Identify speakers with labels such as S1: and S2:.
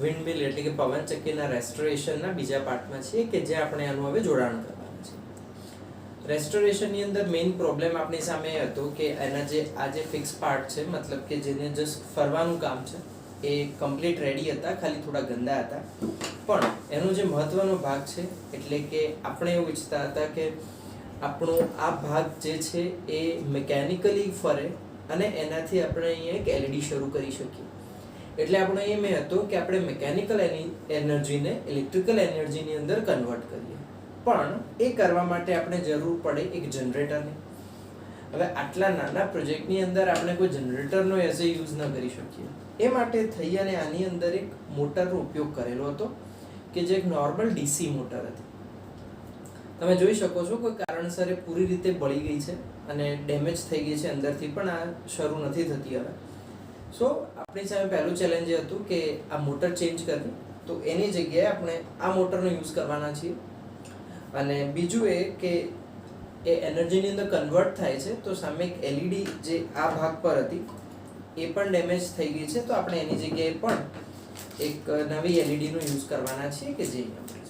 S1: વિન્ડમિલ એટલે કે પવનચક્કીના રેસ્ટોરેશનના બીજા પાર્ટમાં છીએ કે જે આપણે આનું હવે જોડાણ કરવાનું છે. રેસ્ટોરેશનની અંદર મેઇન પ્રોબ્લેમ આપણી સામે એ હતો કે એના જે ફિક્સ પાર્ટ છે, મતલબ કે જેને જસ્ટ ફરવાનું કામ છે, એ કમ્પ્લીટ રેડી હતા, ખાલી થોડા ગંદા હતા. પણ એનો જે મહત્વનો ભાગ છે એટલે કે આપણે એવું ઈચ્છતા હતા કે આપણો આ ભાગ જે છે એ મિકેનિકલી ફરે અને એનાથી આપણે અહીંયા એક એલઈડી શરૂ કરી શકીએ. એટલે આપણો એમ એ હતો કે આપણે મિકેનિકલ એનર્જીને ઇલેક્ટ્રિકલ એનર્જીની અંદર કન્વર્ટ કરીએ. પણ એ કરવા માટે આપણે જરૂર પડે એક જનરેટરની. હવે આટલા નાના પ્રોજેક્ટની અંદર આપણે કોઈ જનરેટરનો એઝ એ યુઝ ન કરી શકીએ. એ માટે થઈ અને આની અંદર એક મોટરનો ઉપયોગ કરેલો હતો કે જે એક નોર્મલ ડીસી મોટર હતી. તમે જોઈ શકો છો કોઈ કારણસર એ પૂરી રીતે બળી ગઈ છે અને ડેમેજ થઈ ગઈ છે અંદરથી, પણ આ શરૂ નથી થતી હવે. સો આપણી સામે પહેલું ચેલેન્જ એ હતું કે આ મોટર ચેન્જ કરવી. તો એની જગ્યાએ આપણે આ મોટરનો યુઝ કરવાના છીએ. અને બીજું એ કે એ એનર્જીની અંદર કન્વર્ટ થાય છે, તો સામે એક એલઈડી જે આ ભાગ પર હતી એ પણ ડેમેજ થઈ ગઈ છે, તો આપણે એની જગ્યાએ પણ એક નવી એલઈડીનો યુઝ કરવાના છીએ કે જે આપણે